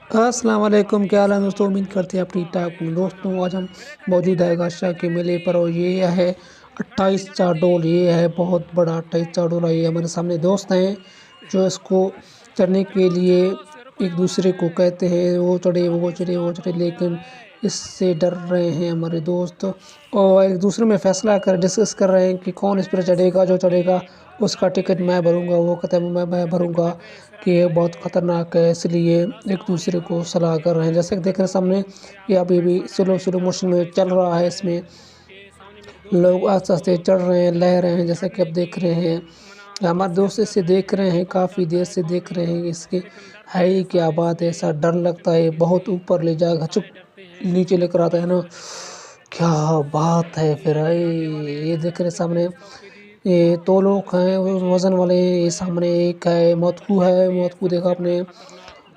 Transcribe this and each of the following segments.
अस्सलाम वालेकुम, क्या हाल है दोस्तों। उम्मीद करते हैं आप ठीक ठाक होंगे। दोस्तों आज हम मौजूद है गादशाह के मेले पर और ये है 28 चारडोल। ये है बहुत बड़ा 28 चारडोल है। ये हमारे सामने दोस्त हैं जो इसको चढ़ने के लिए एक दूसरे को कहते हैं वो चढ़े वो चढ़े वो चढ़े, लेकिन इससे डर रहे हैं हमारे दोस्त और एक दूसरे में फैसला कर डिस्कस कर रहे हैं कि कौन इस पर चढ़ेगा। जो चढ़ेगा उसका टिकट मैं भरूँगा, वो कहता है मैं भरूँगा कि ये बहुत ख़तरनाक है, इसलिए एक दूसरे को सलाह कर रहे हैं। जैसे कि देख रहे हैं सामने ये अभी भी स्लो मोशन में चल रहा है। इसमें लोग आस्ते आस्ते चढ़ रहे हैं, लह रहे हैं। जैसा कि आप देख रहे हैं हमारे दोस्त इसे देख रहे हैं, काफ़ी देर से देख रहे हैं। इसके है ही क्या बात है, ऐसा डर लगता है बहुत ऊपर ले जाएगा, चुप नीचे लेकर आता है ना, क्या बात है। फिर ये देख रहे सामने ये 2 लोग हैं वज़न वाले। ये सामने एक है मौतकू देखा आपने,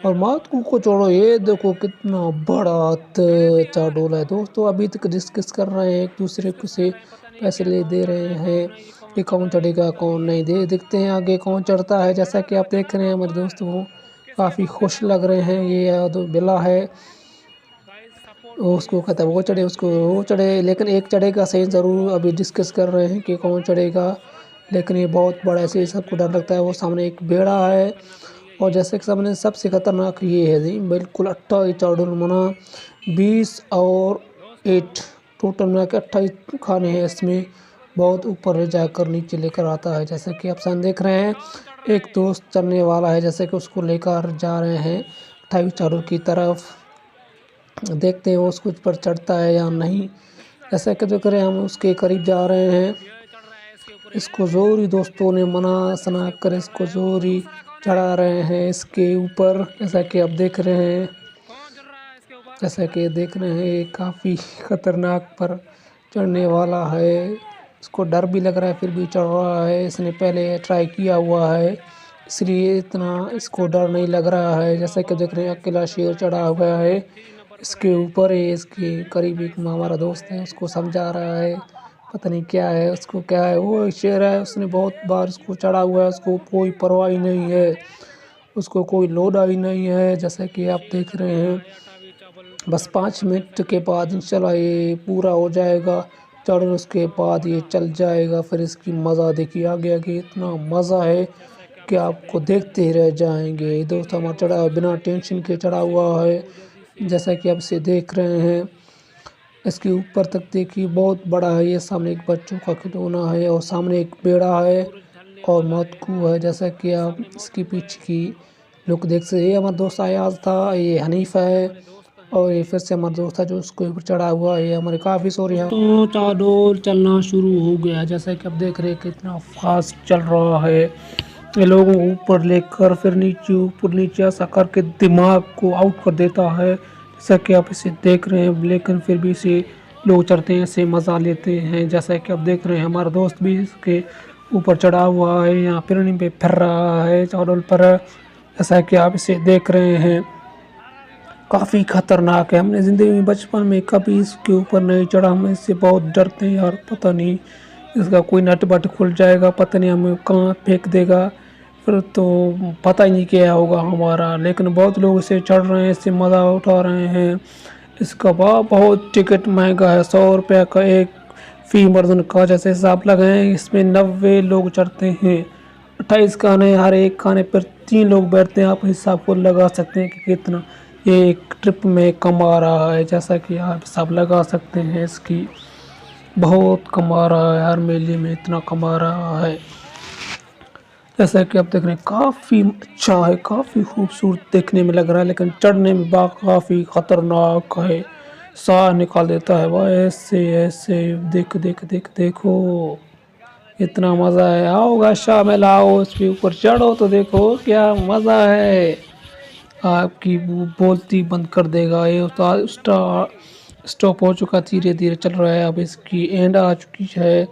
और मौतकू को छोड़ो, ये देखो कितना बड़ा चारडोल है। दोस्तों अभी तक डिस्कस कर रहे हैं, एक दूसरे को से पैसे ले दे रहे हैं कि कौन चढ़ेगा कौन नहीं। देखते हैं आगे कौन चढ़ता है। जैसा कि आप देख रहे हैं हमारे दोस्त वो काफ़ी खुश लग रहे हैं। ये जो बिल्ला है उसको कहता है वो चढ़े, उसको वो चढ़े, लेकिन एक चढ़ेगा सही ज़रूर। अभी डिस्कस कर रहे हैं कि कौन चढ़ेगा, लेकिन ये बहुत बड़ा ऐसे सबको डर लगता है। वो सामने एक बेड़ा है और जैसे कि सामने सबसे खतरनाक ये है जी, बिल्कुल 28 चारडोल मना 20 और 8 टोटल मिला के 28 खाने हैं। इसमें बहुत ऊपर ले जाकर नीचे लेकर आता है। जैसे कि आप सामने देख रहे हैं एक दोस्त चढ़ने वाला है, जैसे कि उसको लेकर जा रहे हैं 28 चारडोल की तरफ। देखते हैं वो उसको पर चढ़ता है या नहीं। जैसा कि देख रहे हैं हम उसके करीब जा रहे हैं। इसको जोरी दोस्तों ने मना सना कर इसको जोरी चढ़ा रहे हैं इसके ऊपर। जैसा कि आप देख रहे हैं ये काफ़ी ख़तरनाक पर चढ़ने वाला है। इसको डर भी लग रहा है फिर भी चढ़ रहा है। इसने पहले ट्राई किया हुआ है इसलिए इतना इसको डर नहीं लग रहा है। जैसा कि देख रहे हैं अकेला शेर चढ़ा हुआ है इसके ऊपर है। इसके करीब एक हमारा दोस्त है, उसको समझा रहा है पता नहीं क्या है, उसको क्या है। वो शेर है, उसने बहुत बार उसको चढ़ा हुआ है, उसको कोई परवाह ही नहीं है, उसको कोई लोड ही नहीं है। जैसा कि आप देख रहे हैं बस 5 मिनट के बाद इंशाल्लाह ये पूरा हो जाएगा चढ़, उसके बाद ये चल जाएगा। फिर इसकी मज़ा देखिए आगे आगे इतना मज़ा है कि आपको देखते ही रह जाएंगे। दोस्त हमारा चढ़ा बिना टेंशन के चढ़ा हुआ है। जैसा कि आप इसे देख रहे हैं इसके ऊपर तक देखिए बहुत बड़ा है। ये सामने एक बच्चों का खिलौना है और सामने एक बेड़ा है और मौतकू है। जैसा कि आप इसके पीछे की लुक देख सकते। ये हमारा दोस्त आयाज था, ये हनीफ है और ये फिर से हमारा दोस्त है जो उसके ऊपर चढ़ा हुआ है। ये हमारे काफ़ी सो रही है तो चारडोल चलना शुरू हो गया। जैसा कि आप देख रहे हैं कितना फास्ट चल रहा है। ये लोगों को ऊपर लेकर फिर नीचे ऊपर नीचे ऐसा करके दिमाग को आउट कर देता है। जैसा कि आप इसे देख रहे हैं, लेकिन फिर भी इसे लोग चढ़ते हैं, इसे मज़ा लेते हैं। जैसा कि आप देख रहे हैं हमारा दोस्त भी इसके ऊपर चढ़ा हुआ है, यहाँ पिरनी पे फिर रहा है चारडोल पर। जैसा कि आप इसे देख रहे हैं काफ़ी ख़तरनाक है। हमने ज़िंदगी में बचपन में कभी इसके ऊपर नहीं चढ़ा, हम इससे बहुत डरते हैं यार। पता नहीं इसका कोई नट बट खुल जाएगा, पता नहीं हमें कहाँ फेंक देगा, फिर तो पता ही नहीं क्या होगा हमारा। लेकिन बहुत लोग इसे चढ़ रहे हैं, इससे मज़ा उठा रहे हैं। इसका भाव बहुत टिकट महंगा है, 100 रुपये का एक फ़ी मर्दन का। जैसे हिसाब लगाएं इसमें 90 लोग चढ़ते हैं। 28 खाने, हर एक खाने पर 3 लोग बैठते हैं। आप हिसाब को लगा सकते हैं कि कितना ये एक ट्रिप में कमा रहा है। जैसा कि आप हिसाब लगा सकते हैं इसकी बहुत कमा रहा है, हर मेले में इतना कमा रहा है। जैसा कि आप देख रहे हैं काफ़ी अच्छा है, काफ़ी खूबसूरत देखने में लग रहा है, लेकिन चढ़ने में काफ़ी ख़तरनाक है, साह निकाल देता है वह ऐसे ऐसे। देखो इतना मज़ा है। आओ शामिल आओ, इसके ऊपर चढ़ो तो देखो क्या मज़ा है। आपकी बोलती बंद कर देगा। ये उस्ताद स्टॉप हो चुका, धीरे धीरे चल रहा है। अब इसकी एंड आ चुकी है,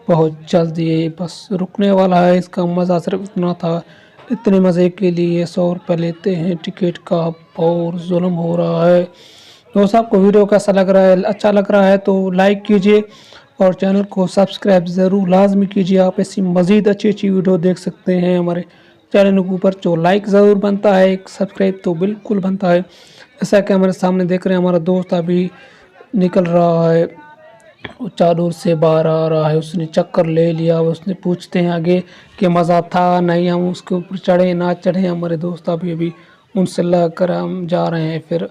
बहुत जल्द ये बस रुकने वाला है। इसका मज़ा सिर्फ इतना था, इतने मज़े के लिए 100 रुपये लेते हैं टिकट का, और जुल्म हो रहा है। दोस्तों आपको वीडियो कैसा लग रहा है, अच्छा लग रहा है तो लाइक कीजिए और चैनल को सब्सक्राइब ज़रूर लाजमी कीजिए। आप ऐसी मज़ीद अच्छी वीडियो देख सकते हैं हमारे चैनल के ऊपर जो लाइक ज़रूर बनता है, एक सब्सक्राइब तो बिल्कुल बनता है। जैसा कि हमारे सामने देख रहे हैं, हमारा दोस्त अभी निकल रहा है, वो चादर से बाहर आ रहा है, उसने चक्कर ले लिया। उसने पूछते हैं आगे कि मज़ा था नहीं, हम उसके ऊपर चढ़े ना चढ़े। हमारे दोस्त अभी अभी उनसे लग कर हम जा रहे हैं फिर